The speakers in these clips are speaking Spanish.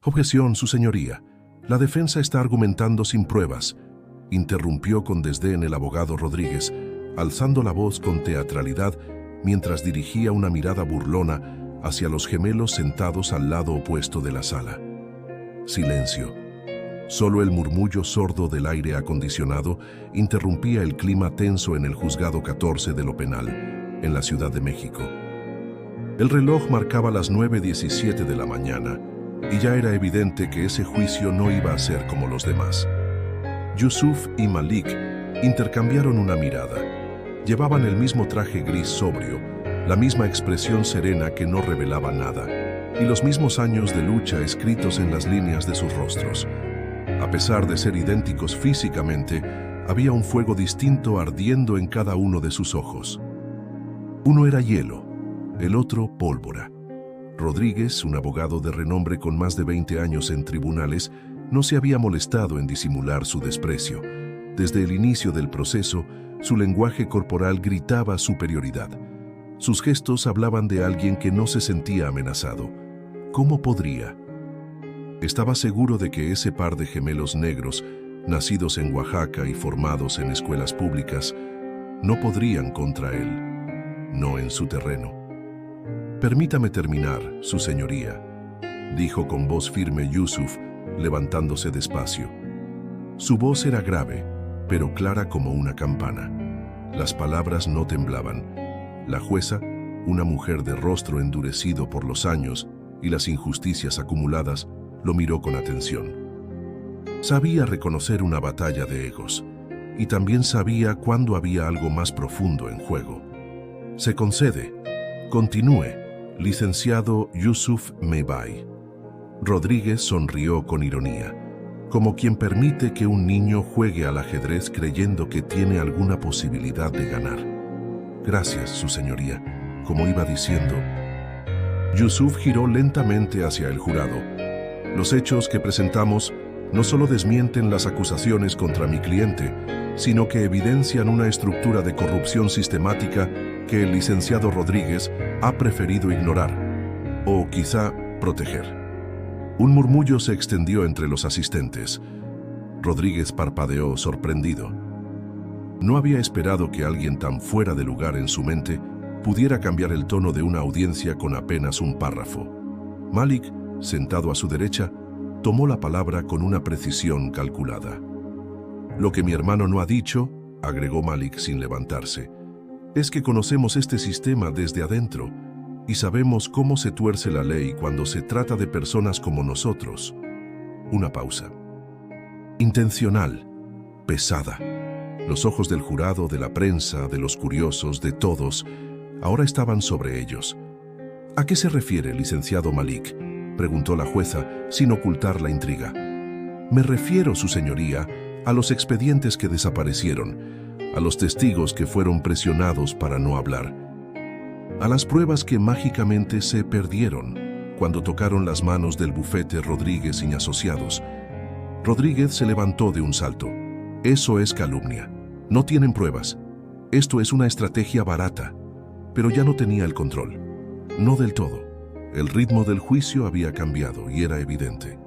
Objeción, su señoría. La defensa está argumentando sin pruebas, interrumpió con desdén el abogado Rodríguez, alzando la voz con teatralidad mientras dirigía una mirada burlona hacia los gemelos sentados al lado opuesto de la sala. Silencio. Solo el murmullo sordo del aire acondicionado interrumpía el clima tenso en el Juzgado 14 de lo Penal, en la Ciudad de México. El reloj marcaba las 9:17 de la mañana y ya era evidente que ese juicio no iba a ser como los demás. Yusuf y Malik intercambiaron una mirada. Llevaban el mismo traje gris sobrio, la misma expresión serena que no revelaba nada, y los mismos años de lucha escritos en las líneas de sus rostros. A pesar de ser idénticos físicamente, había un fuego distinto ardiendo en cada uno de sus ojos. Uno era hielo, el otro pólvora. Rodríguez, un abogado de renombre con más de 20 años en tribunales, no se había molestado en disimular su desprecio. Desde el inicio del proceso, su lenguaje corporal gritaba superioridad. Sus gestos hablaban de alguien que no se sentía amenazado. ¿Cómo podría? Estaba seguro de que ese par de gemelos negros, nacidos en Oaxaca y formados en escuelas públicas, no podrían contra él, no en su terreno. «Permítame terminar, su señoría», dijo con voz firme Yusuf, levantándose despacio. Su voz era grave, pero clara como una campana. Las palabras no temblaban. La jueza, una mujer de rostro endurecido por los años y las injusticias acumuladas, lo miró con atención. Sabía reconocer una batalla de egos, y también sabía cuándo había algo más profundo en juego. «Se concede. Continúe, licenciado Yusuf Meibay». Rodríguez sonrió con ironía, como quien permite que un niño juegue al ajedrez creyendo que tiene alguna posibilidad de ganar. «Gracias, su señoría», como iba diciendo. Yusuf giró lentamente hacia el jurado. «Los hechos que presentamos no solo desmienten las acusaciones contra mi cliente, sino que evidencian una estructura de corrupción sistemática que el licenciado Rodríguez ha preferido ignorar, o quizá proteger». Un murmullo se extendió entre los asistentes. Rodríguez parpadeó sorprendido. No había esperado que alguien tan fuera de lugar en su mente pudiera cambiar el tono de una audiencia con apenas un párrafo. Malik, sentado a su derecha, tomó la palabra con una precisión calculada. «Lo que mi hermano no ha dicho», agregó Malik sin levantarse, «es que conocemos este sistema desde adentro y sabemos cómo se tuerce la ley cuando se trata de personas como nosotros». Una pausa. Intencional, pesada. Los ojos del jurado, de la prensa, de los curiosos, de todos, ahora estaban sobre ellos. «¿A qué se refiere, licenciado Malik?», preguntó la jueza, sin ocultar la intriga. «Me refiero, su señoría, a los expedientes que desaparecieron, a los testigos que fueron presionados para no hablar, a las pruebas que mágicamente se perdieron cuando tocaron las manos del bufete Rodríguez y Asociados». Rodríguez se levantó de un salto. «Eso es calumnia. No tienen pruebas. Esto es una estrategia barata». Pero ya no tenía el control. No del todo. El ritmo del juicio había cambiado y era evidente.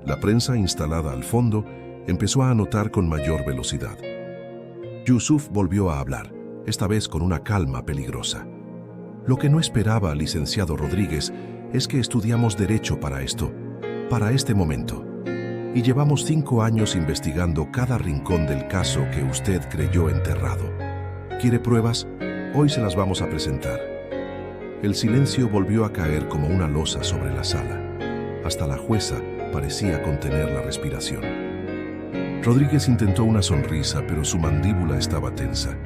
La prensa instalada al fondo empezó a anotar con mayor velocidad. Yusuf volvió a hablar, esta vez con una calma peligrosa. «Lo que no esperaba, licenciado Rodríguez, es que estudiamos derecho para esto, para este momento. Y llevamos 5 años investigando cada rincón del caso que usted creyó enterrado. ¿Quiere pruebas? Hoy se las vamos a presentar». El silencio volvió a caer como una losa sobre la sala. Hasta la jueza parecía contener la respiración. Rodríguez intentó una sonrisa, pero su mandíbula estaba tensa.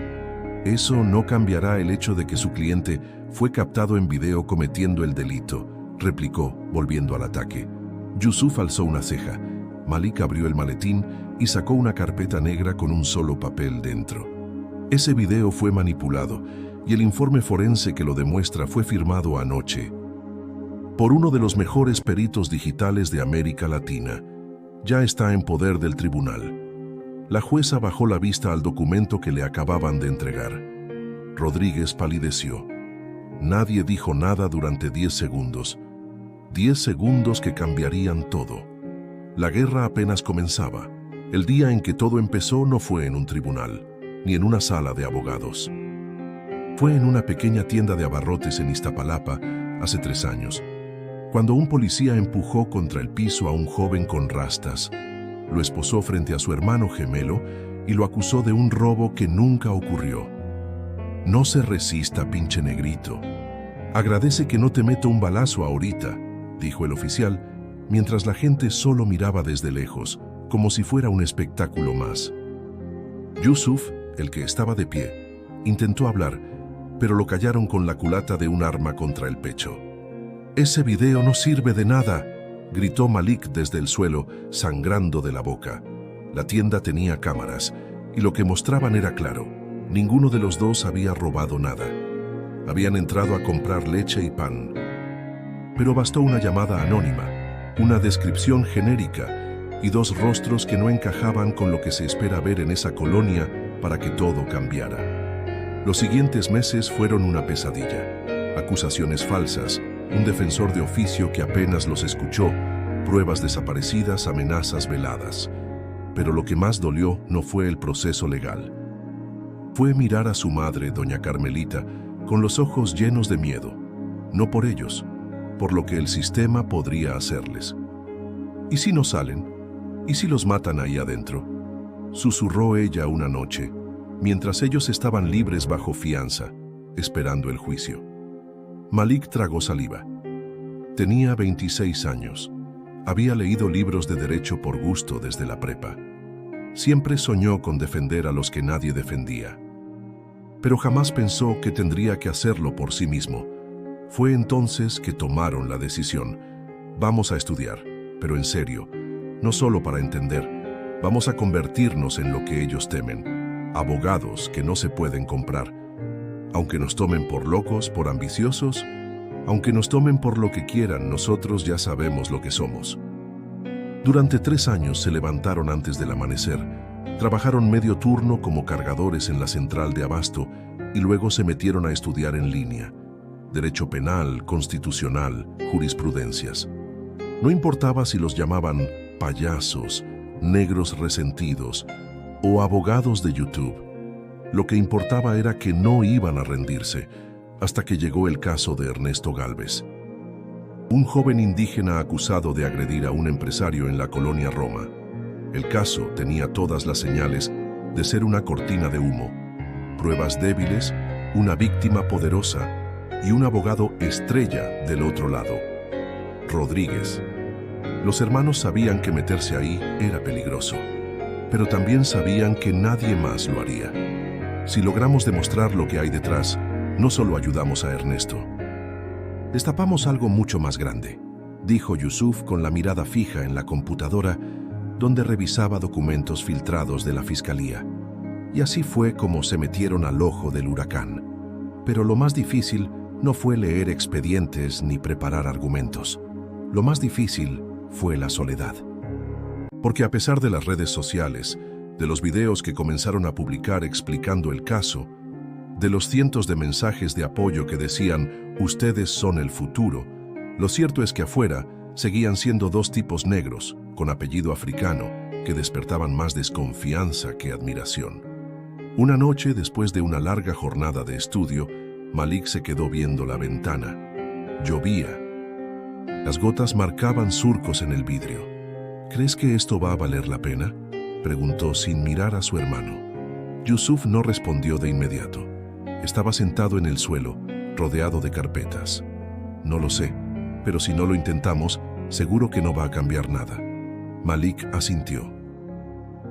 «Eso no cambiará el hecho de que su cliente fue captado en video cometiendo el delito», replicó, volviendo al ataque. Yusuf alzó una ceja. Malik abrió el maletín y sacó una carpeta negra con un solo papel dentro. «Ese video fue manipulado y el informe forense que lo demuestra fue firmado anoche por uno de los mejores peritos digitales de América Latina. Ya está en poder del tribunal». La jueza bajó la vista al documento que le acababan de entregar. Rodríguez palideció. Nadie dijo nada durante 10 segundos. 10 segundos que cambiarían todo. La guerra apenas comenzaba. El día en que todo empezó no fue en un tribunal, ni en una sala de abogados. Fue en una pequeña tienda de abarrotes en Iztapalapa hace 3 años, cuando un policía empujó contra el piso a un joven con rastas, lo esposó frente a su hermano gemelo y lo acusó de un robo que nunca ocurrió. No se resista, pinche negrito. Agradece que no te meto un balazo ahorita, dijo el oficial, mientras la gente solo miraba desde lejos, como si fuera un espectáculo más. Yusuf, el que estaba de pie, intentó hablar, pero lo callaron con la culata de un arma contra el pecho. «Ese video no sirve de nada», gritó Malik desde el suelo, sangrando de la boca. La tienda tenía cámaras, y lo que mostraban era claro. Ninguno de los dos había robado nada. Habían entrado a comprar leche y pan. Pero bastó una llamada anónima, una descripción genérica y 2 rostros que no encajaban con lo que se espera ver en esa colonia para que todo cambiara. Los siguientes meses fueron una pesadilla. Acusaciones falsas, un defensor de oficio que apenas los escuchó, pruebas desaparecidas, amenazas veladas. Pero lo que más dolió no fue el proceso legal. Fue mirar a su madre, doña Carmelita, con los ojos llenos de miedo, no por ellos, por lo que el sistema podría hacerles. ¿Y si no salen? ¿Y si los matan ahí adentro?, susurró ella una noche, mientras ellos estaban libres bajo fianza, esperando el juicio. Malik tragó saliva. Tenía 26 años. Había leído libros de derecho por gusto desde la prepa. Siempre soñó con defender a los que nadie defendía. Pero jamás pensó que tendría que hacerlo por sí mismo. Fue entonces que tomaron la decisión. Vamos a estudiar, pero en serio, no solo para entender. Vamos a convertirnos en lo que ellos temen, abogados que no se pueden comprar. Aunque nos tomen por locos, por ambiciosos, aunque nos tomen por lo que quieran, nosotros ya sabemos lo que somos. Durante 3 años se levantaron antes del amanecer, trabajaron medio turno como cargadores en la central de abasto y luego se metieron a estudiar en línea. Derecho penal, constitucional, jurisprudencias. No importaba si los llamaban payasos, negros resentidos o abogados de YouTube. Lo que importaba era que no iban a rendirse, hasta que llegó el caso de Ernesto Gálvez. Un joven indígena acusado de agredir a un empresario en la colonia Roma. El caso tenía todas las señales de ser una cortina de humo. Pruebas débiles, una víctima poderosa y un abogado estrella del otro lado. Rodríguez. Los hermanos sabían que meterse ahí era peligroso, pero también sabían que nadie más lo haría. Si logramos demostrar lo que hay detrás, no solo ayudamos a Ernesto. Destapamos algo mucho más grande, dijo Yusuf con la mirada fija en la computadora donde revisaba documentos filtrados de la fiscalía. Y así fue como se metieron al ojo del huracán. Pero lo más difícil no fue leer expedientes ni preparar argumentos. Lo más difícil fue la soledad. Porque a pesar de las redes sociales, de los videos que comenzaron a publicar explicando el caso, de los cientos de mensajes de apoyo que decían «Ustedes son el futuro», lo cierto es que afuera seguían siendo 2 tipos negros, con apellido africano, que despertaban más desconfianza que admiración. Una noche, después de una larga jornada de estudio, Malik se quedó viendo la ventana. Llovía. Las gotas marcaban surcos en el vidrio. «¿Crees que esto va a valer la pena?», preguntó sin mirar a su hermano. Yusuf no respondió de inmediato. Estaba sentado en el suelo, rodeado de carpetas. «No lo sé, pero si no lo intentamos, seguro que no va a cambiar nada». Malik asintió.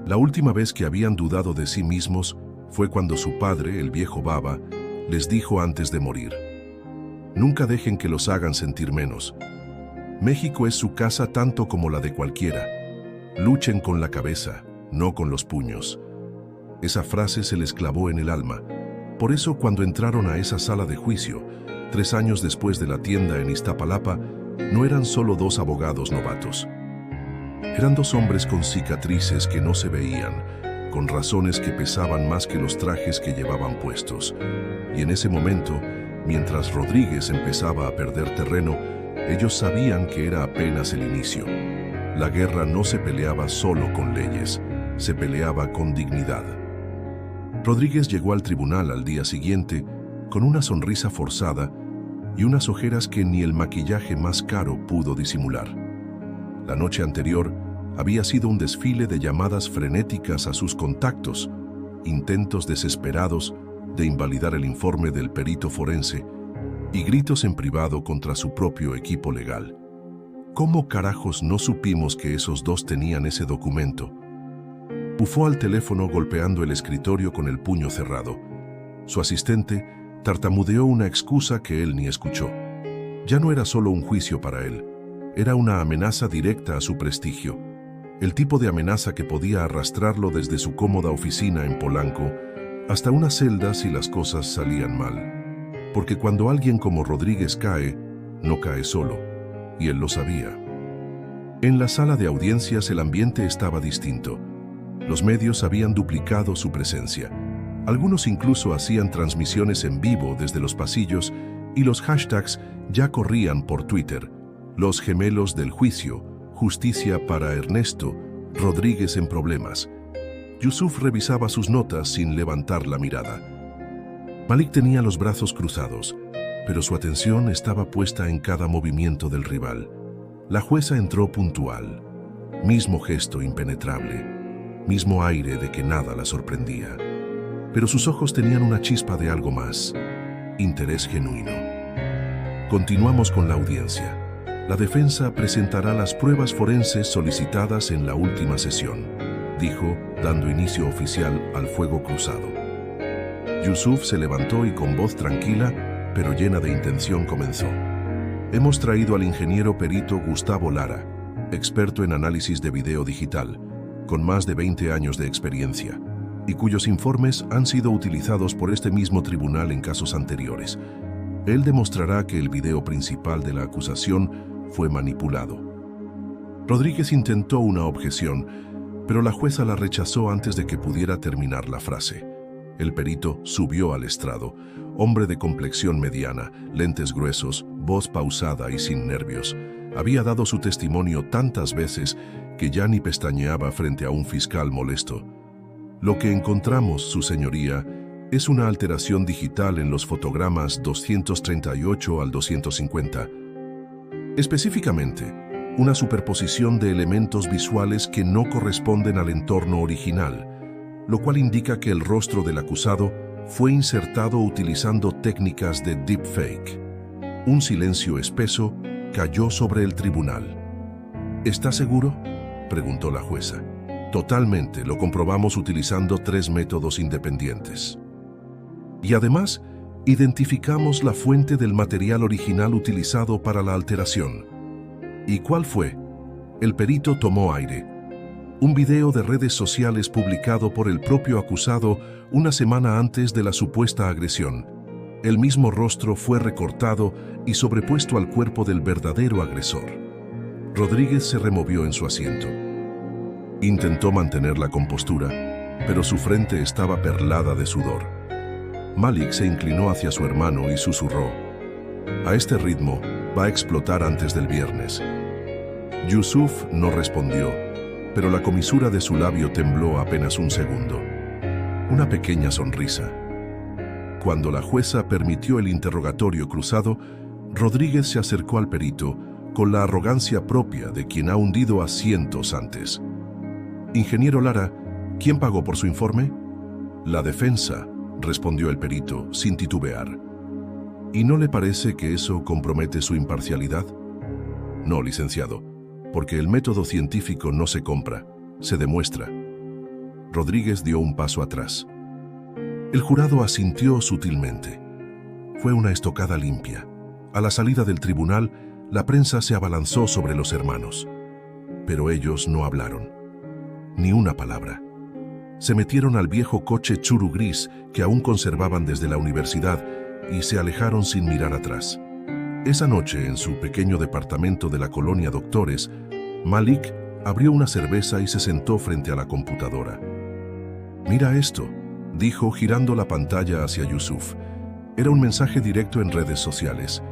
La última vez que habían dudado de sí mismos fue cuando su padre, el viejo Baba, les dijo antes de morir: «Nunca dejen que los hagan sentir menos. México es su casa tanto como la de cualquiera. Luchen con la cabeza, no con los puños». Esa frase se les clavó en el alma. Por eso, cuando entraron a esa sala de juicio, 3 años después de la tienda en Iztapalapa, no eran solo 2 abogados novatos. Eran 2 hombres con cicatrices que no se veían, con razones que pesaban más que los trajes que llevaban puestos. Y en ese momento, mientras Rodríguez empezaba a perder terreno, Ellos sabían que era apenas el inicio. La guerra no se peleaba solo con leyes, se peleaba con dignidad. Rodríguez llegó al tribunal al día siguiente con una sonrisa forzada y unas ojeras que ni el maquillaje más caro pudo disimular. La noche anterior había sido un desfile de llamadas frenéticas a sus contactos, intentos desesperados de invalidar el informe del perito forense y gritos en privado contra su propio equipo legal. ¿Cómo carajos no supimos que esos dos tenían ese documento? Bufó al teléfono golpeando el escritorio con el puño cerrado. Su asistente tartamudeó una excusa que él ni escuchó. Ya no era solo un juicio para él, era una amenaza directa a su prestigio. El tipo de amenaza que podía arrastrarlo desde su cómoda oficina en Polanco hasta una celda si las cosas salían mal. Porque cuando alguien como Rodríguez cae, no cae solo, y él lo sabía. En la sala de audiencias el ambiente estaba distinto. Los medios habían duplicado su presencia. Algunos incluso hacían transmisiones en vivo desde los pasillos y los hashtags ya corrían por Twitter. Los gemelos del juicio, justicia para Ernesto, Rodríguez en problemas. Yusuf revisaba sus notas sin levantar la mirada. Malik tenía los brazos cruzados, pero su atención estaba puesta en cada movimiento del rival. La jueza entró puntual. Mismo gesto impenetrable, mismo aire de que nada la sorprendía. Pero sus ojos tenían una chispa de algo más, interés genuino. Continuamos con la audiencia. La defensa presentará las pruebas forenses solicitadas en la última sesión, dijo, dando inicio oficial al fuego cruzado. Yusuf se levantó y con voz tranquila, pero llena de intención comenzó. Hemos traído al ingeniero perito Gustavo Lara, experto en análisis de video digital, con más de 20 años de experiencia, y cuyos informes han sido utilizados por este mismo tribunal en casos anteriores. Él demostrará que el video principal de la acusación fue manipulado. Rodríguez intentó una objeción, pero la jueza la rechazó antes de que pudiera terminar la frase. El perito subió al estrado, hombre de complexión mediana, lentes gruesos, voz pausada y sin nervios. Había dado su testimonio tantas veces que ya ni pestañeaba frente a un fiscal molesto. Lo que encontramos, su señoría, es una alteración digital en los fotogramas 238 al 250. Específicamente, una superposición de elementos visuales que no corresponden al entorno original, lo cual indica que el rostro del acusado fue insertado utilizando técnicas de deepfake. Un silencio espeso cayó sobre el tribunal. ¿Está seguro?, preguntó la jueza. Totalmente, lo comprobamos utilizando 3 métodos independientes. Y además, identificamos la fuente del material original utilizado para la alteración. ¿Y cuál fue? El perito tomó aire. Un video de redes sociales publicado por el propio acusado una semana antes de la supuesta agresión. El mismo rostro fue recortado y sobrepuesto al cuerpo del verdadero agresor. Rodríguez se removió en su asiento. Intentó mantener la compostura, pero su frente estaba perlada de sudor. Malik se inclinó hacia su hermano y susurró: «A este ritmo va a explotar antes del viernes». Yusuf no respondió, pero la comisura de su labio tembló apenas un segundo. Una pequeña sonrisa. Cuando la jueza permitió el interrogatorio cruzado, Rodríguez se acercó al perito con la arrogancia propia de quien ha hundido a cientos antes. «Ingeniero Lara, ¿quién pagó por su informe?» «La defensa», respondió el perito sin titubear. ¿Y no le parece que eso compromete su imparcialidad? No, licenciado, porque el método científico no se compra, se demuestra. Rodríguez dio un paso atrás. El jurado asintió sutilmente. Fue una estocada limpia. A la salida del tribunal, la prensa se abalanzó sobre los hermanos. Pero ellos no hablaron. Ni una palabra. Se metieron al viejo coche churu gris que aún conservaban desde la universidad y se alejaron sin mirar atrás. Esa noche, en su pequeño departamento de la colonia Doctores, Malik abrió una cerveza y se sentó frente a la computadora. «Mira esto», dijo girando la pantalla hacia Yusuf. Era un mensaje directo en redes sociales.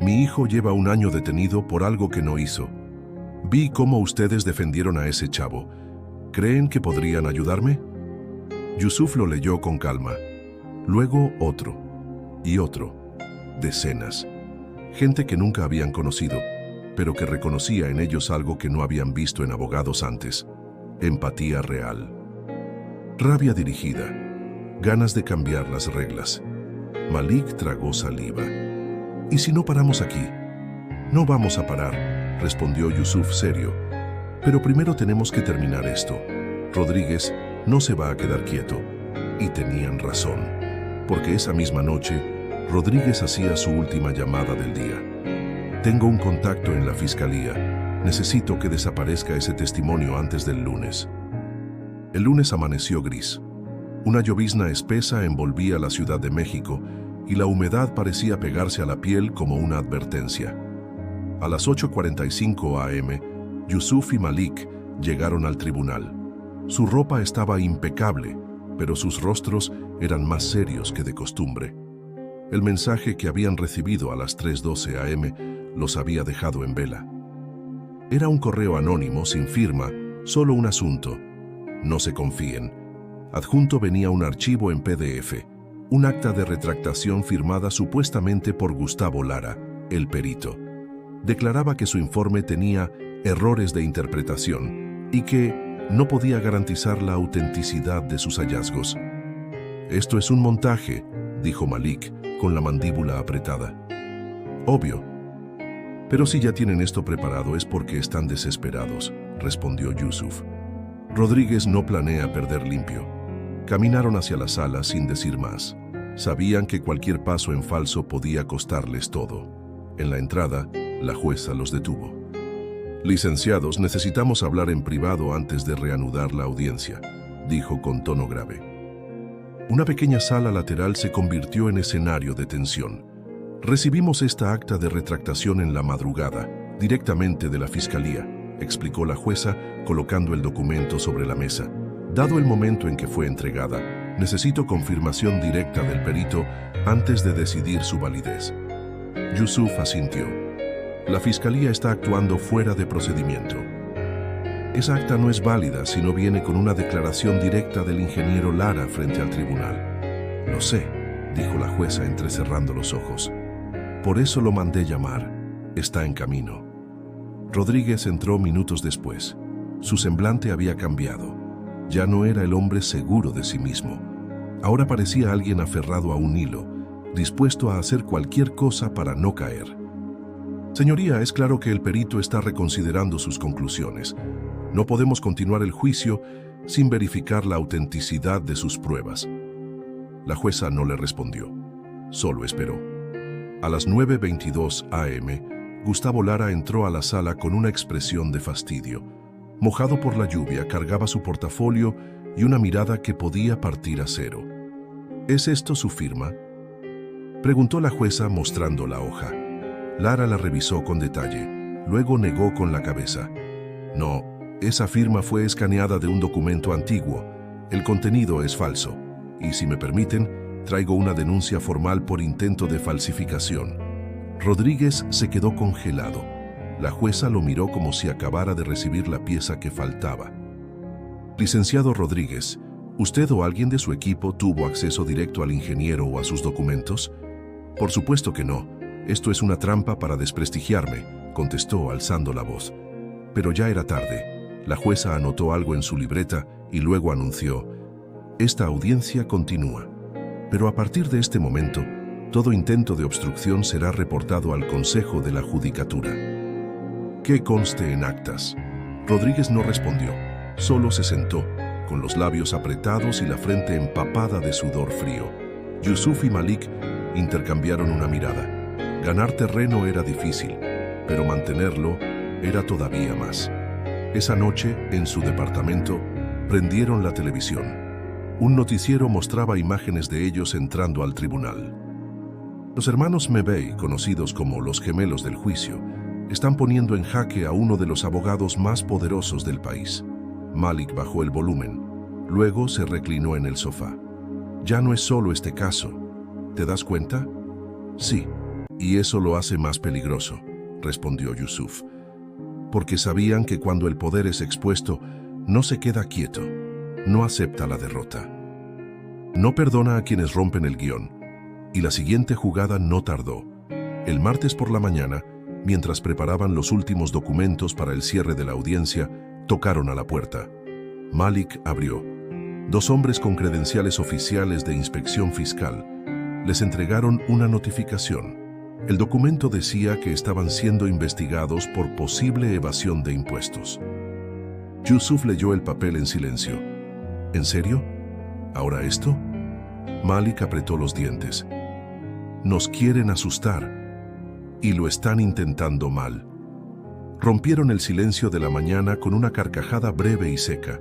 Mi hijo lleva 1 año detenido por algo que no hizo. Vi cómo ustedes defendieron a ese chavo. ¿Creen que podrían ayudarme? Yusuf lo leyó con calma. Luego otro. Y otro. Decenas. Gente que nunca habían conocido, pero que reconocía en ellos algo que no habían visto en abogados antes. Empatía real. Rabia dirigida. Ganas de cambiar las reglas. Malik tragó saliva. ¿Y si no paramos aquí? No vamos a parar, respondió Yusuf serio. Pero primero tenemos que terminar esto. Rodríguez no se va a quedar quieto. Y tenían razón, porque esa misma noche, Rodríguez hacía su última llamada del día. Tengo un contacto en la fiscalía. Necesito que desaparezca ese testimonio antes del lunes. El lunes amaneció gris. Una llovizna espesa envolvía la Ciudad de México y la humedad parecía pegarse a la piel como una advertencia. A las 8:45 am, Yusuf y Malik llegaron al tribunal. Su ropa estaba impecable, pero sus rostros eran más serios que de costumbre. El mensaje que habían recibido a las 3:12 am los había dejado en vela. Era un correo anónimo, sin firma, solo un asunto. No se confíen. Adjunto venía un archivo en PDF, un acta de retractación firmada supuestamente por Gustavo Lara, el perito. Declaraba que su informe tenía errores de interpretación y que no podía garantizar la autenticidad de sus hallazgos. «Esto es un montaje», dijo Malik, con la mandíbula apretada. «Obvio. Pero si ya tienen esto preparado es porque están desesperados», respondió Yusuf. Rodríguez no planea perder limpio. Caminaron hacia la sala sin decir más. Sabían que cualquier paso en falso podía costarles todo. En la entrada, la jueza los detuvo. «Licenciados, necesitamos hablar en privado antes de reanudar la audiencia», dijo con tono grave. Una pequeña sala lateral se convirtió en escenario de tensión. «Recibimos esta acta de retractación en la madrugada, directamente de la Fiscalía», explicó la jueza, colocando el documento sobre la mesa. «Dado el momento en que fue entregada, necesito confirmación directa del perito antes de decidir su validez». Yusuf asintió. «La Fiscalía está actuando fuera de procedimiento. Esa acta no es válida si no viene con una declaración directa del ingeniero Lara frente al tribunal». «Lo sé», dijo la jueza entrecerrando los ojos. «Por eso lo mandé llamar. Está en camino». Rodríguez entró minutos después. Su semblante había cambiado. Ya no era el hombre seguro de sí mismo. Ahora parecía alguien aferrado a un hilo, dispuesto a hacer cualquier cosa para no caer. «Señoría, es claro que el perito está reconsiderando sus conclusiones. No podemos continuar el juicio sin verificar la autenticidad de sus pruebas». La jueza no le respondió. Solo esperó. A las 9:22 am, Gustavo Lara entró a la sala con una expresión de fastidio. Mojado por la lluvia, cargaba su portafolio y una mirada que podía partir a cero. «¿Es esto su firma?», preguntó la jueza mostrando la hoja. Lara la revisó con detalle, luego negó con la cabeza. «No, esa firma fue escaneada de un documento antiguo. El contenido es falso. Y si me permiten, traigo una denuncia formal por intento de falsificación». Rodríguez se quedó congelado. La jueza lo miró como si acabara de recibir la pieza que faltaba. «Licenciado Rodríguez, ¿usted o alguien de su equipo tuvo acceso directo al ingeniero o a sus documentos?». «Por supuesto que no. Esto es una trampa para desprestigiarme», contestó alzando la voz. Pero ya era tarde. La jueza anotó algo en su libreta y luego anunció: «Esta audiencia continúa. Pero a partir de este momento, todo intento de obstrucción será reportado al Consejo de la Judicatura. Que conste en actas». Rodríguez no respondió, solo se sentó, con los labios apretados y la frente empapada de sudor frío. Yusuf y Malik intercambiaron una mirada. Ganar terreno era difícil, pero mantenerlo era todavía más. Esa noche, en su departamento, prendieron la televisión. Un noticiero mostraba imágenes de ellos entrando al tribunal. Los hermanos Mebey, conocidos como los gemelos del juicio, están poniendo en jaque a uno de los abogados más poderosos del país. Malik bajó el volumen. Luego se reclinó en el sofá. «Ya no es solo este caso. ¿Te das cuenta?». «Sí, Y eso lo hace más peligroso, respondió Yusuf, porque sabían que cuando el poder es expuesto, no se queda quieto, no acepta la derrota. No perdona a quienes rompen el guión, y la siguiente jugada no tardó. El martes por la mañana, mientras preparaban los últimos documentos para el cierre de la audiencia, tocaron a la puerta. Malik abrió. 2 hombres con credenciales oficiales de inspección fiscal les entregaron una notificación. El documento decía que estaban siendo investigados por posible evasión de impuestos. Yusuf leyó el papel en silencio. ¿En serio? ¿Ahora esto? Malik apretó los dientes. Nos quieren asustar. Y lo están intentando mal. Rompieron el silencio de la mañana con una carcajada breve y seca,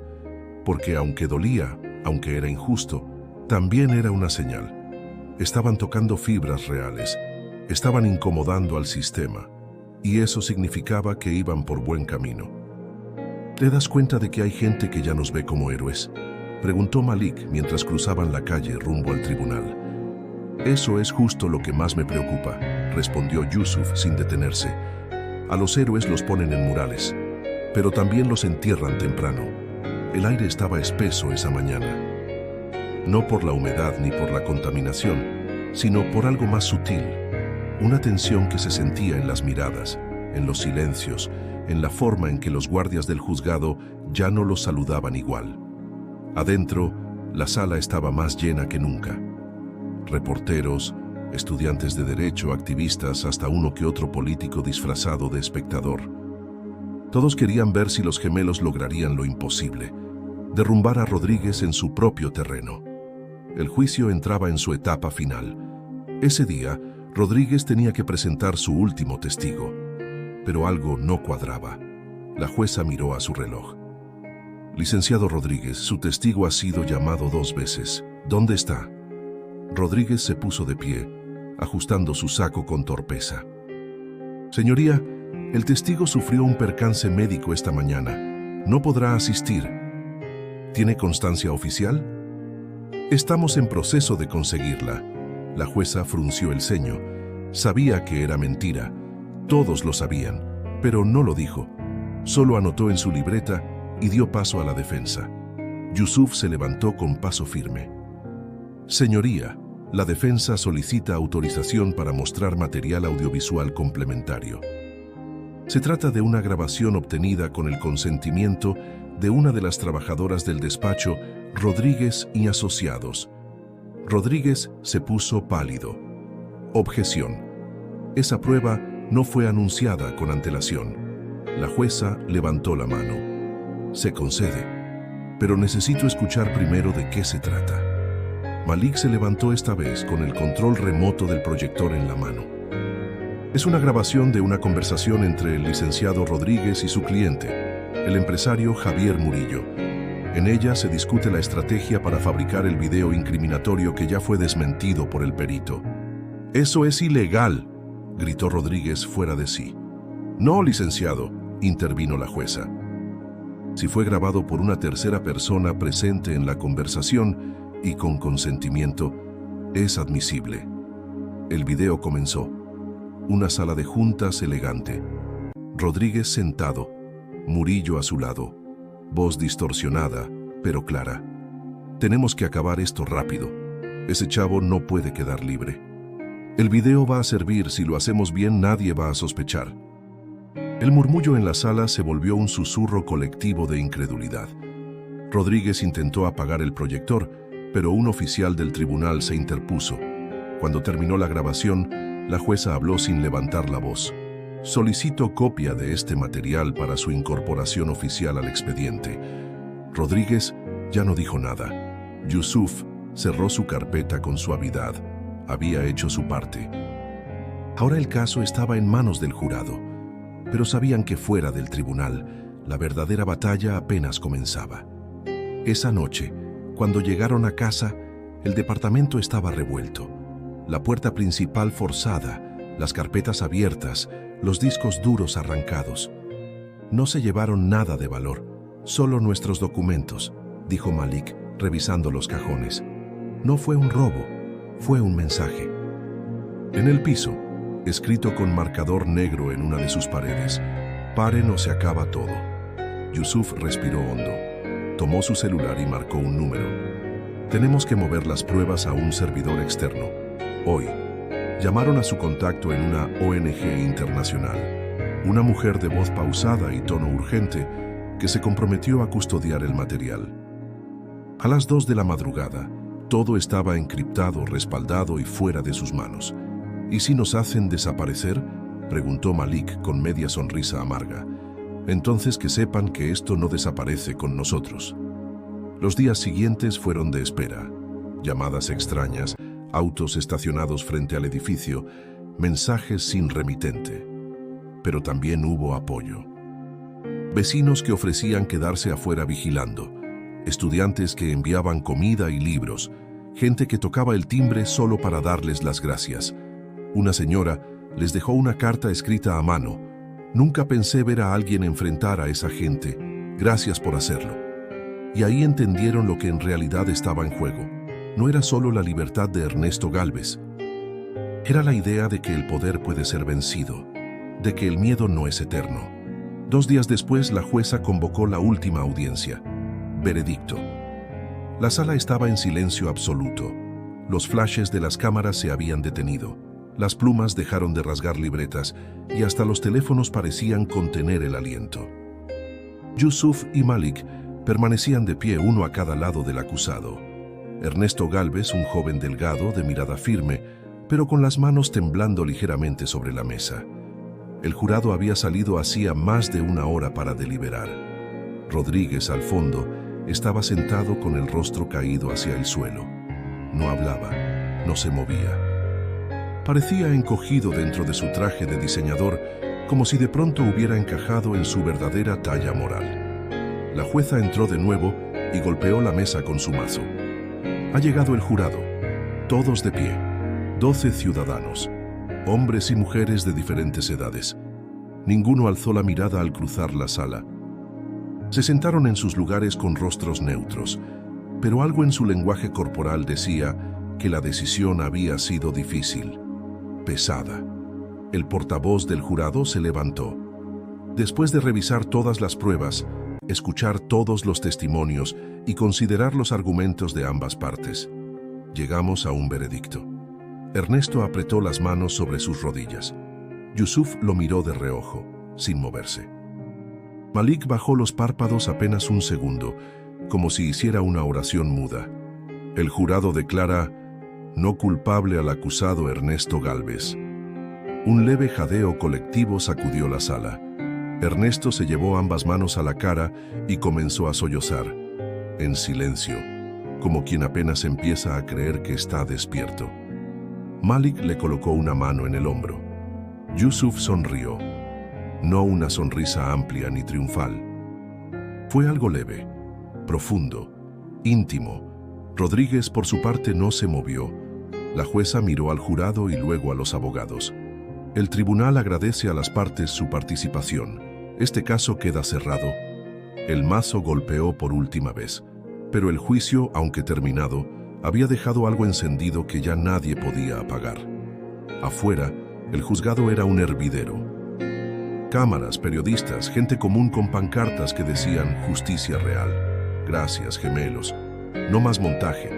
porque aunque dolía, aunque era injusto, también era una señal. Estaban tocando fibras reales, estaban incomodando al sistema, y eso significaba que iban por buen camino. ¿Te das cuenta de que hay gente que ya nos ve como héroes?, preguntó Malik mientras cruzaban la calle rumbo al tribunal. Eso es justo lo que más me preocupa, respondió Yusuf sin detenerse. A los héroes los ponen en murales, pero también los entierran temprano. El aire estaba espeso esa mañana. No por la humedad ni por la contaminación, sino por algo más sutil. Una tensión que se sentía en las miradas, en los silencios, en la forma en que los guardias del juzgado ya no los saludaban igual. Adentro, la sala estaba más llena que nunca. Reporteros, estudiantes de derecho, activistas, hasta uno que otro político disfrazado de espectador. Todos querían ver si los gemelos lograrían lo imposible, derrumbar a Rodríguez en su propio terreno. El juicio entraba en su etapa final. Ese día, Rodríguez tenía que presentar su último testigo, pero algo no cuadraba. La jueza miró a su reloj. Licenciado Rodríguez, su testigo ha sido llamado 2 veces. ¿Dónde está? Rodríguez se puso de pie, ajustando su saco con torpeza. Señoría, el testigo sufrió un percance médico esta mañana. No podrá asistir. ¿Tiene constancia oficial? Estamos en proceso de conseguirla. La jueza frunció el ceño. Sabía que era mentira. Todos lo sabían, pero no lo dijo. Solo anotó en su libreta y dio paso a la defensa. Yusuf se levantó con paso firme. Señoría, la defensa solicita autorización para mostrar material audiovisual complementario. Se trata de una grabación obtenida con el consentimiento de una de las trabajadoras del despacho, Rodríguez y Asociados. Rodríguez se puso pálido. Objeción. Esa prueba no fue anunciada con antelación. La jueza levantó la mano. Se concede, pero necesito escuchar primero de qué se trata. Malik se levantó esta vez con el control remoto del proyector en la mano. Es una grabación de una conversación entre el licenciado Rodríguez y su cliente, el empresario Javier Murillo. En ella se discute la estrategia para fabricar el video incriminatorio que ya fue desmentido por el perito. «¡Eso es ilegal!», gritó Rodríguez fuera de sí. «No, licenciado», intervino la jueza. Si fue grabado por una tercera persona presente en la conversación y con consentimiento, es admisible. El video comenzó. Una sala de juntas elegante. Rodríguez sentado, Murillo a su lado. Voz distorsionada, pero clara. «Tenemos que acabar esto rápido. Ese chavo no puede quedar libre. El video va a servir, si lo hacemos bien nadie va a sospechar». El murmullo en la sala se volvió un susurro colectivo de incredulidad. Rodríguez intentó apagar el proyector, pero un oficial del tribunal se interpuso. Cuando terminó la grabación, la jueza habló sin levantar la voz. «Solicito copia de este material para su incorporación oficial al expediente». Rodríguez ya no dijo nada. Yusuf cerró su carpeta con suavidad. Había hecho su parte. Ahora el caso estaba en manos del jurado, pero sabían que fuera del tribunal, la verdadera batalla apenas comenzaba. Esa noche, cuando llegaron a casa, el departamento estaba revuelto. La puerta principal forzada, las carpetas abiertas, los discos duros arrancados. «No se llevaron nada de valor, solo nuestros documentos», dijo Malik, revisando los cajones. «No fue un robo, fue un mensaje». En el piso, escrito con marcador negro en una de sus paredes: «Paren o se acaba todo». Yusuf respiró hondo. Tomó su celular y marcó un número. «Tenemos que mover las pruebas a un servidor externo. Hoy». Llamaron a su contacto en una ONG internacional. Una mujer de voz pausada y tono urgente que se comprometió a custodiar el material. A las 2 de la madrugada, todo estaba encriptado, respaldado y fuera de sus manos. «¿Y si nos hacen desaparecer?», preguntó Malik con media sonrisa amarga. «Entonces que sepan que esto no desaparece con nosotros». Los días siguientes fueron de espera. Llamadas extrañas, autos estacionados frente al edificio, mensajes sin remitente. Pero también hubo apoyo. Vecinos que ofrecían quedarse afuera vigilando, estudiantes que enviaban comida y libros, gente que tocaba el timbre solo para darles las gracias. Una señora les dejó una carta escrita a mano: «Nunca pensé ver a alguien enfrentar a esa gente. Gracias por hacerlo». Y ahí entendieron lo que en realidad estaba en juego. No era solo la libertad de Ernesto Gálvez. Era la idea de que el poder puede ser vencido, de que el miedo no es eterno. 2 días después, la jueza convocó la última audiencia. Veredicto. La sala estaba en silencio absoluto. Los flashes de las cámaras se habían detenido. Las plumas dejaron de rasgar libretas y hasta los teléfonos parecían contener el aliento. Yusuf y Malik permanecían de pie, uno a cada lado del acusado. Ernesto Gálvez, un joven delgado, de mirada firme, pero con las manos temblando ligeramente sobre la mesa. El jurado había salido hacía más de 1 hora para deliberar. Rodríguez, al fondo, estaba sentado con el rostro caído hacia el suelo. No hablaba, no se movía. Parecía encogido dentro de su traje de diseñador, como si de pronto hubiera encajado en su verdadera talla moral. La jueza entró de nuevo y golpeó la mesa con su mazo. Ha llegado el jurado, todos de pie, 12 ciudadanos, hombres y mujeres de diferentes edades. Ninguno alzó la mirada al cruzar la sala. Se sentaron en sus lugares con rostros neutros, pero algo en su lenguaje corporal decía que la decisión había sido difícil, pesada. El portavoz del jurado se levantó. Después de revisar todas las pruebas, escuchar todos los testimonios y considerar los argumentos de ambas partes, llegamos a un veredicto. Ernesto apretó las manos sobre sus rodillas. Yusuf lo miró de reojo, sin moverse. Malik bajó los párpados apenas un segundo, como si hiciera una oración muda. El jurado declara no culpable al acusado Ernesto Gálvez. Un leve jadeo colectivo sacudió la sala. Ernesto se llevó ambas manos a la cara y comenzó a sollozar, en silencio, como quien apenas empieza a creer que está despierto. Malik le colocó una mano en el hombro. Yusuf sonrió, no una sonrisa amplia ni triunfal. Fue algo leve, profundo, íntimo. Rodríguez, por su parte, no se movió. La jueza miró al jurado y luego a los abogados. El tribunal agradece a las partes su participación. Este caso queda cerrado. El mazo golpeó por última vez, pero el juicio, aunque terminado, había dejado algo encendido que ya nadie podía apagar. Afuera, el juzgado era un hervidero. Cámaras, periodistas, gente común con pancartas que decían justicia real. Gracias, gemelos. No más montaje.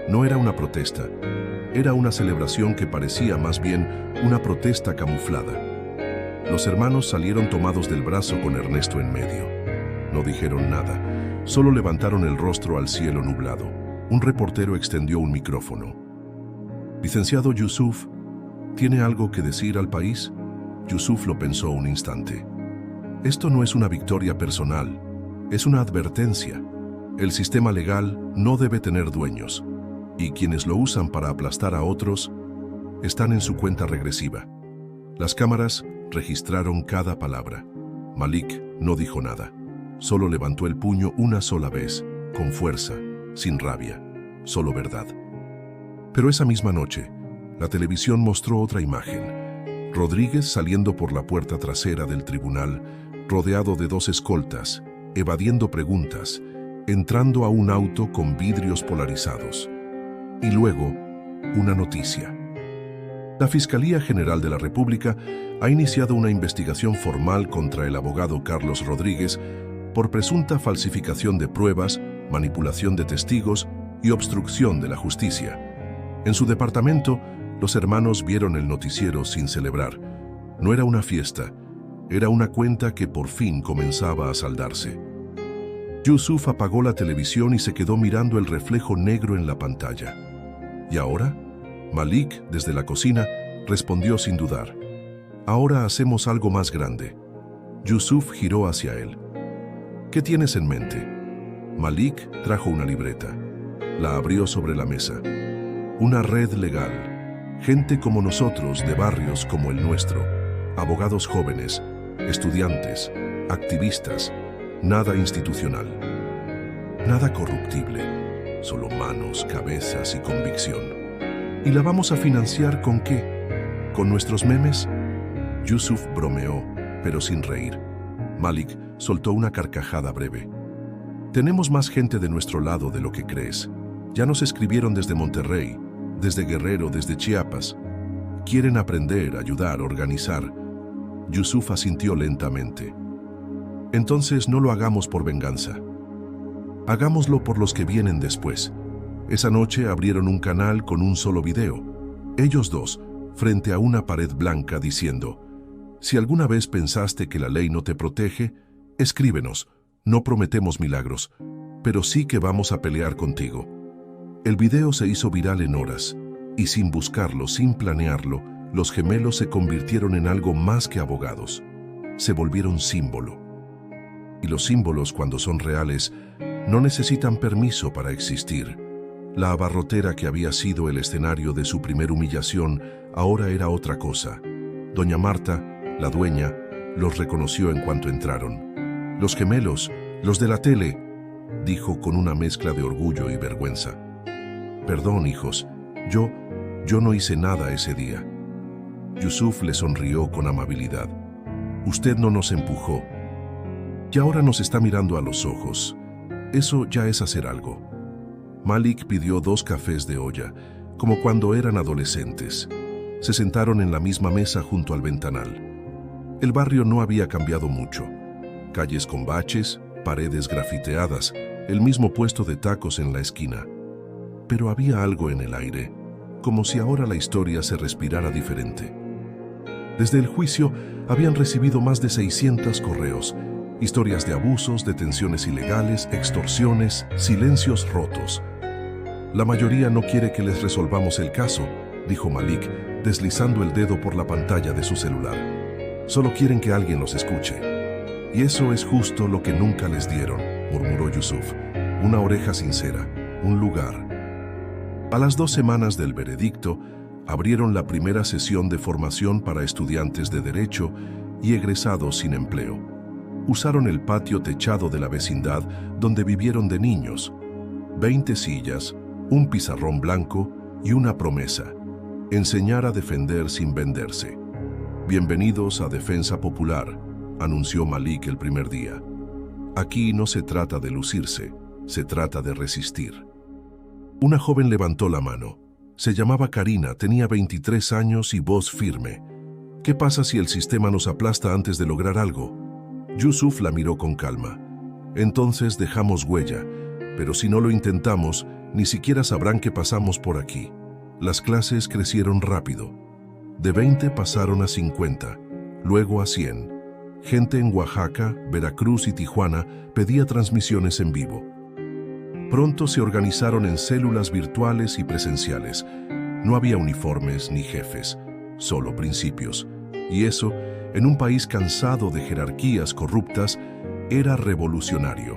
No era una protesta. Era una celebración que parecía más bien una protesta camuflada. Los hermanos salieron tomados del brazo con Ernesto en medio. No dijeron nada, solo levantaron el rostro al cielo nublado. Un reportero extendió un micrófono. Licenciado Yusuf, ¿tiene algo que decir al país? Yusuf lo pensó un instante. Esto no es una victoria personal, es una advertencia. El sistema legal no debe tener dueños, y quienes lo usan para aplastar a otros están en su cuenta regresiva. Las cámaras registraron cada palabra. Malik no dijo nada, solo levantó el puño una sola vez, con fuerza, sin rabia, solo verdad. Pero esa misma noche, la televisión mostró otra imagen. Rodríguez saliendo por la puerta trasera del tribunal, rodeado de 2 escoltas, evadiendo preguntas, entrando a un auto con vidrios polarizados. Y luego, una noticia. La Fiscalía General de la República ha iniciado una investigación formal contra el abogado Carlos Rodríguez por presunta falsificación de pruebas, manipulación de testigos y obstrucción de la justicia. En su departamento, los hermanos vieron el noticiero sin celebrar. No era una fiesta, era una cuenta que por fin comenzaba a saldarse. Yusuf apagó la televisión y se quedó mirando el reflejo negro en la pantalla. ¿Y ahora? Malik, desde la cocina, respondió sin dudar. Ahora hacemos algo más grande. Yusuf giró hacia él. ¿Qué tienes en mente? Malik trajo una libreta. La abrió sobre la mesa. Una red legal. Gente como nosotros, de barrios como el nuestro. Abogados jóvenes, estudiantes, activistas. Nada institucional. Nada corruptible. Solo manos, cabezas y convicción. ¿Y la vamos a financiar con qué? ¿Con nuestros memes? Yusuf bromeó, pero sin reír. Malik soltó una carcajada breve. Tenemos más gente de nuestro lado de lo que crees. Ya nos escribieron desde Monterrey, desde Guerrero, desde Chiapas. Quieren aprender, ayudar, organizar. Yusuf asintió lentamente. Entonces no lo hagamos por venganza. Hagámoslo por los que vienen después. Esa noche abrieron un canal con un solo video. Ellos dos, frente a una pared blanca, diciendo: si alguna vez pensaste que la ley no te protege, escríbenos. No prometemos milagros, pero sí que vamos a pelear contigo. El video se hizo viral en horas, y sin buscarlo, sin planearlo, los gemelos se convirtieron en algo más que abogados. Se volvieron símbolo. Y los símbolos, cuando son reales, no necesitan permiso para existir. La abarrotera que había sido el escenario de su primer humillación ahora era otra cosa. Doña Marta, la dueña, los reconoció en cuanto entraron. Los gemelos, los de la tele, dijo con una mezcla de orgullo y vergüenza. Perdón, hijos, yo no hice nada ese día. Yusuf le sonrió con amabilidad. Usted no nos empujó. Y ahora nos está mirando a los ojos. Eso ya es hacer algo. Malik pidió 2 cafés de olla, como cuando eran adolescentes. Se sentaron en la misma mesa junto al ventanal. El barrio no había cambiado mucho. Calles con baches, paredes grafiteadas, el mismo puesto de tacos en la esquina. Pero había algo en el aire, como si ahora la historia se respirara diferente. Desde el juicio habían recibido más de 600 correos, historias de abusos, detenciones ilegales, extorsiones, silencios rotos. La mayoría no quiere que les resolvamos el caso, dijo Malik, deslizando el dedo por la pantalla de su celular. Solo quieren que alguien los escuche. Y eso es justo lo que nunca les dieron, murmuró Yusuf. Una oreja sincera, un lugar. A las 2 semanas del veredicto, abrieron la primera sesión de formación para estudiantes de Derecho y egresados sin empleo. Usaron el patio techado de la vecindad donde vivieron de niños. 20 sillas, un pizarrón blanco y una promesa: enseñar a defender sin venderse. Bienvenidos a Defensa Popular, anunció Malik el primer día. Aquí no se trata de lucirse, se trata de resistir. Una joven levantó la mano. Se llamaba Karina, tenía 23 años y voz firme. ¿Qué pasa si el sistema nos aplasta antes de lograr algo? Yusuf la miró con calma. Entonces dejamos huella, pero si no lo intentamos, ni siquiera sabrán que pasamos por aquí. Las clases crecieron rápido. De 20 pasaron a 50, luego a 100. Gente en Oaxaca, Veracruz y Tijuana pedía transmisiones en vivo. Pronto se organizaron en células virtuales y presenciales. No había uniformes ni jefes, solo principios. Y eso, en un país cansado de jerarquías corruptas, era revolucionario.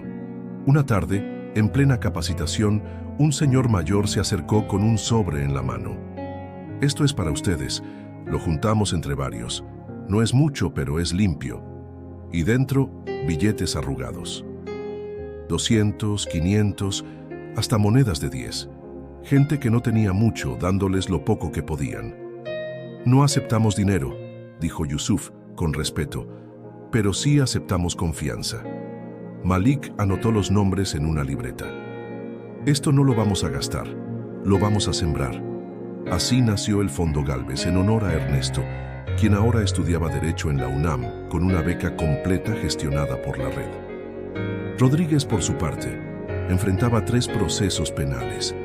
Una tarde, en plena capacitación, un señor mayor se acercó con un sobre en la mano. Esto es para ustedes. Lo juntamos entre varios. No es mucho, pero es limpio. Y dentro, billetes arrugados. 200, 500, hasta monedas de 10. Gente que no tenía mucho, dándoles lo poco que podían. No aceptamos dinero, dijo Yusuf, con respeto, pero sí aceptamos confianza. Malik anotó los nombres en una libreta. Esto no lo vamos a gastar, lo vamos a sembrar. Así nació el Fondo Gálvez en honor a Ernesto, quien ahora estudiaba Derecho en la UNAM con una beca completa gestionada por la red. Rodríguez, por su parte, enfrentaba 3 procesos penales.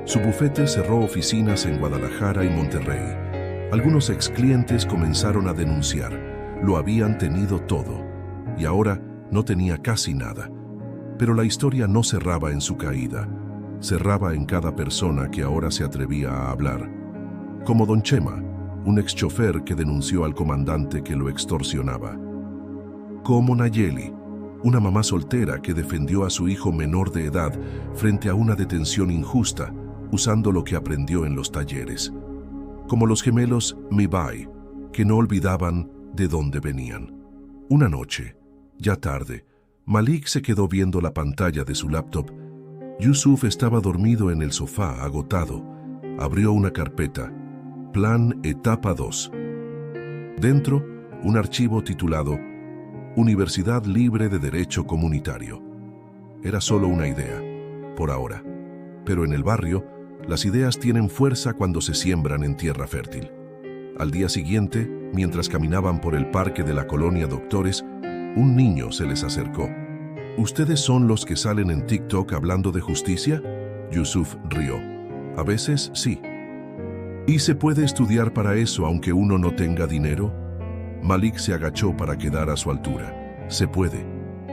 Su bufete cerró oficinas en Guadalajara y Monterrey. Algunos exclientes comenzaron a denunciar. Lo habían tenido todo y ahora no tenía casi nada. Pero la historia no cerraba en su caída. Cerraba en cada persona que ahora se atrevía a hablar. Como don Chema, un exchofer que denunció al comandante que lo extorsionaba. Como Nayeli, una mamá soltera que defendió a su hijo menor de edad frente a una detención injusta, usando lo que aprendió en los talleres. Como los gemelos Mibay, que no olvidaban de dónde venían. Una noche, ya tarde, Malik se quedó viendo la pantalla de su laptop. Yusuf estaba dormido en el sofá, agotado. Abrió una carpeta. Plan Etapa 2. Dentro, un archivo titulado Universidad Libre de Derecho Comunitario. Era solo una idea, por ahora. Pero en el barrio, las ideas tienen fuerza cuando se siembran en tierra fértil. Al día siguiente, mientras caminaban por el parque de la colonia Doctores, un niño se les acercó. ¿Ustedes son los que salen en TikTok hablando de justicia? Yusuf rió. A veces, sí. ¿Y se puede estudiar para eso aunque uno no tenga dinero? Malik se agachó para quedar a su altura. Se puede.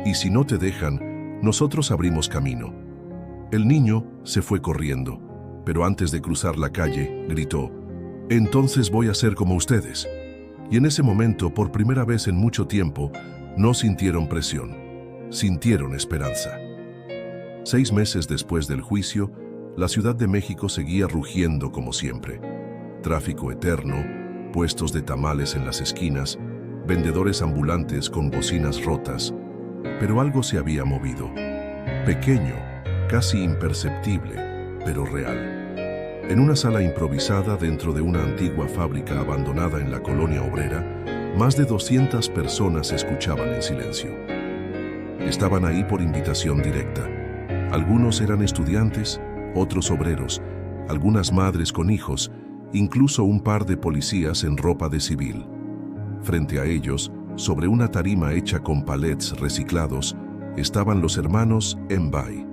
Y si no te dejan, nosotros abrimos camino. El niño se fue corriendo, pero antes de cruzar la calle, gritó, «Entonces voy a ser como ustedes». Y en ese momento, por primera vez en mucho tiempo, no sintieron presión, sintieron esperanza. 6 meses después del juicio, la Ciudad de México seguía rugiendo como siempre. Tráfico eterno, puestos de tamales en las esquinas, vendedores ambulantes con bocinas rotas. Pero algo se había movido. Pequeño, casi imperceptible, pero real. En una sala improvisada dentro de una antigua fábrica abandonada en la colonia obrera, más de 200 personas escuchaban en silencio. Estaban ahí por invitación directa. Algunos eran estudiantes, otros obreros, algunas madres con hijos, incluso un par de policías en ropa de civil. Frente a ellos, sobre una tarima hecha con palets reciclados, estaban los hermanos Mbay.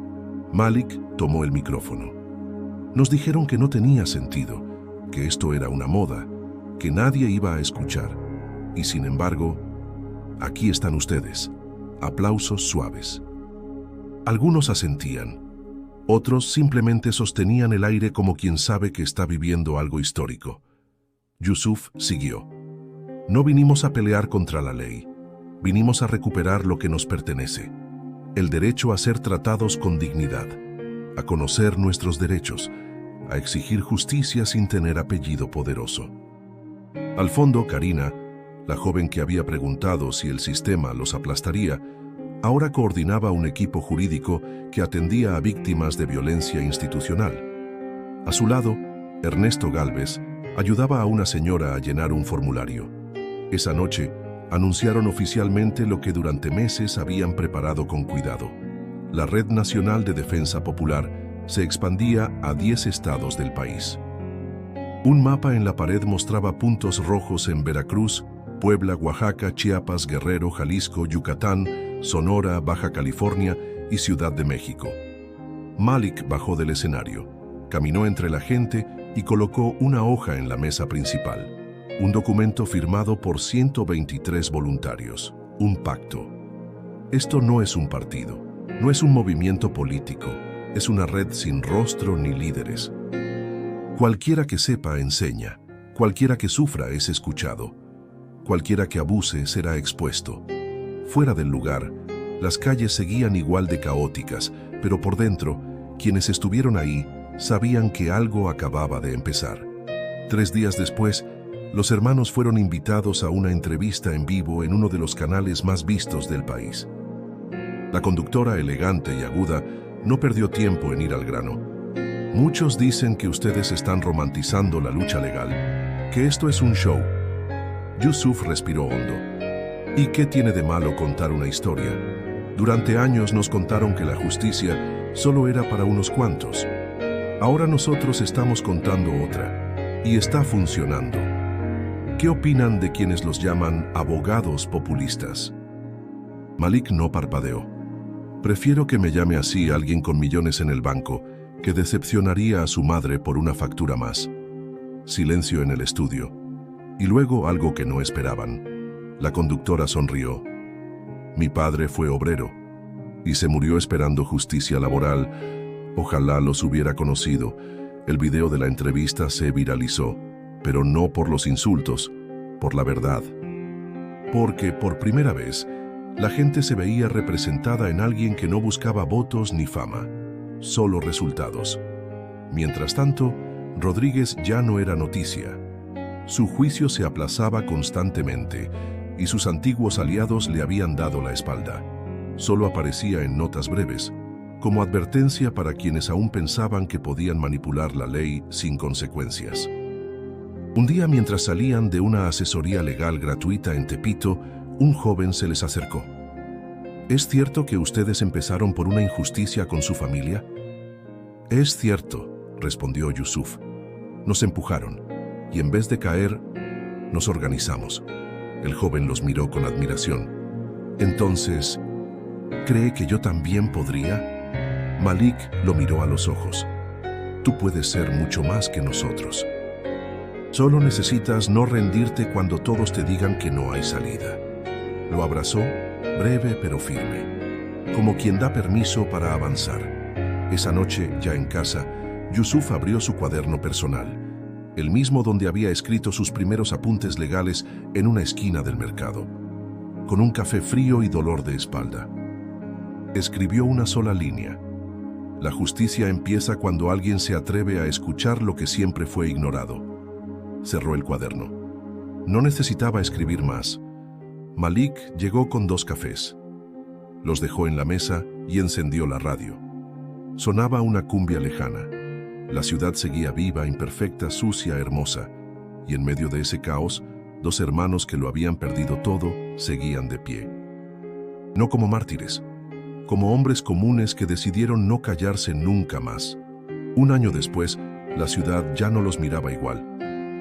Malik tomó el micrófono. Nos dijeron que no tenía sentido, que esto era una moda, que nadie iba a escuchar. Y sin embargo, aquí están ustedes. Aplausos suaves. Algunos asentían. Otros simplemente sostenían el aire como quien sabe que está viviendo algo histórico. Yusuf siguió. No vinimos a pelear contra la ley. Vinimos a recuperar lo que nos pertenece. El derecho a ser tratados con dignidad, a conocer nuestros derechos, a exigir justicia sin tener apellido poderoso. Al fondo, Karina, la joven que había preguntado si el sistema los aplastaría, ahora coordinaba un equipo jurídico que atendía a víctimas de violencia institucional. A su lado, Ernesto Gálvez ayudaba a una señora a llenar un formulario. Esa noche, anunciaron oficialmente lo que durante meses habían preparado con cuidado. La Red Nacional de Defensa Popular se expandía a 10 estados del país. Un mapa en la pared mostraba puntos rojos en Veracruz, Puebla, Oaxaca, Chiapas, Guerrero, Jalisco, Yucatán, Sonora, Baja California y Ciudad de México. Malik bajó del escenario, caminó entre la gente y colocó una hoja en la mesa principal. Un documento firmado por 123 voluntarios. Un pacto. Esto no es un partido, no es un movimiento político, es una red sin rostro ni líderes. Cualquiera que sepa enseña, cualquiera que sufra es escuchado, cualquiera que abuse será expuesto. Fuera del lugar, las calles seguían igual de caóticas, pero por dentro, quienes estuvieron ahí sabían que algo acababa de empezar. 3 días después, los hermanos fueron invitados a una entrevista en vivo en uno de los canales más vistos del país. La conductora, elegante y aguda, no perdió tiempo en ir al grano. Muchos dicen que ustedes están romantizando la lucha legal, que esto es un show. Yusuf respiró hondo. ¿Y qué tiene de malo contar una historia? Durante años nos contaron que la justicia solo era para unos cuantos. Ahora nosotros estamos contando otra. Y está funcionando. ¿Qué opinan de quienes los llaman abogados populistas? Malik no parpadeó. Prefiero que me llame así alguien con millones en el banco, que decepcionaría a su madre por una factura más. Silencio en el estudio. Y luego algo que no esperaban. La conductora sonrió. Mi padre fue obrero y se murió esperando justicia laboral. Ojalá los hubiera conocido. El video de la entrevista se viralizó, pero no por los insultos, por la verdad. Porque por primera vez, la gente se veía representada en alguien que no buscaba votos ni fama, solo resultados. Mientras tanto, Rodríguez ya no era noticia. Su juicio se aplazaba constantemente y sus antiguos aliados le habían dado la espalda. Solo aparecía en notas breves, como advertencia para quienes aún pensaban que podían manipular la ley sin consecuencias. Un día, mientras salían de una asesoría legal gratuita en Tepito, un joven se les acercó. ¿Es cierto que ustedes empezaron por una injusticia con su familia? Es cierto, respondió Yusuf. Nos empujaron, y en vez de caer, nos organizamos. El joven los miró con admiración. Entonces, ¿cree que yo también podría? Malik lo miró a los ojos. Tú puedes ser mucho más que nosotros. Solo necesitas no rendirte cuando todos te digan que no hay salida. Lo abrazó, breve pero firme, como quien da permiso para avanzar. Esa noche, ya en casa, Yusuf abrió su cuaderno personal, el mismo donde había escrito sus primeros apuntes legales en una esquina del mercado. Con un café frío y dolor de espalda. Escribió una sola línea. La justicia empieza cuando alguien se atreve a escuchar lo que siempre fue ignorado. Cerró el cuaderno. No necesitaba escribir más. Malik llegó con 2 cafés. Los dejó en la mesa y encendió la radio. Sonaba una cumbia lejana. La ciudad seguía viva, imperfecta, sucia, hermosa. Y en medio de ese caos, 2 hermanos que lo habían perdido todo seguían de pie. No como mártires, como hombres comunes que decidieron no callarse nunca más. Un año después, la ciudad ya no los miraba igual.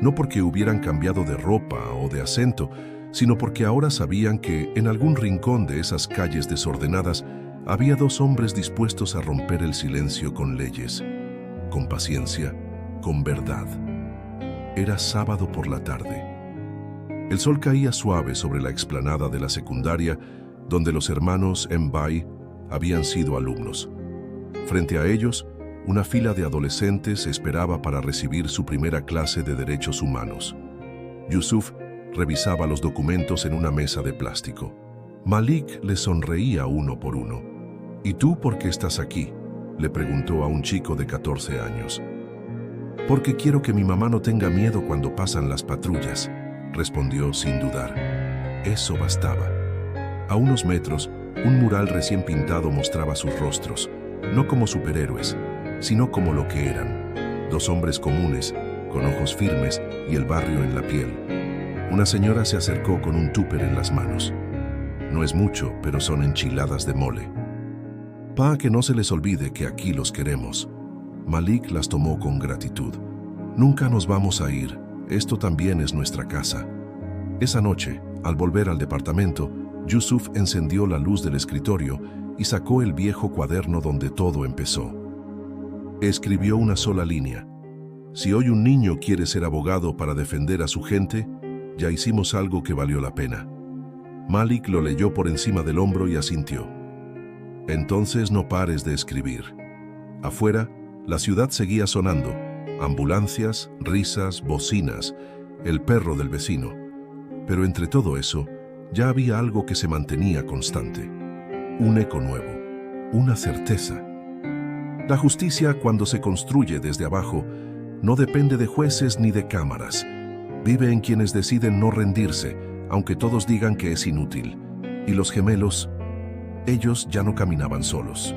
No porque hubieran cambiado de ropa o de acento, sino porque ahora sabían que en algún rincón de esas calles desordenadas había 2 hombres dispuestos a romper el silencio con leyes, con paciencia, con verdad. Era sábado por la tarde. El sol caía suave sobre la explanada de la secundaria, donde los hermanos Mbay habían sido alumnos. Frente a ellos, una fila de adolescentes esperaba para recibir su primera clase de derechos humanos. Yusuf revisaba los documentos en una mesa de plástico. Malik le sonreía uno por uno. ¿Y tú por qué estás aquí?, le preguntó a un chico de 14 años. Porque quiero que mi mamá no tenga miedo cuando pasan las patrullas, respondió sin dudar. Eso bastaba. A unos metros, un mural recién pintado mostraba sus rostros, no como superhéroes, sino como lo que eran: 2 hombres comunes, con ojos firmes y el barrio en la piel. Una señora se acercó con un tupper en las manos. No es mucho, pero son enchiladas de mole. Pa, que no se les olvide que aquí los queremos. Malik las tomó con gratitud. Nunca nos vamos a ir, esto también es nuestra casa. Esa noche, al volver al departamento, Yusuf encendió la luz del escritorio y sacó el viejo cuaderno donde todo empezó. Escribió una sola línea. Si hoy un niño quiere ser abogado para defender a su gente, ya hicimos algo que valió la pena. Malik lo leyó por encima del hombro y asintió. Entonces no pares de escribir. Afuera, la ciudad seguía sonando. Ambulancias, risas, bocinas, el perro del vecino. Pero entre todo eso, ya había algo que se mantenía constante. Un eco nuevo, una certeza. La justicia, cuando se construye desde abajo, no depende de jueces ni de cámaras. Vive en quienes deciden no rendirse, aunque todos digan que es inútil. Y los gemelos, ellos ya no caminaban solos.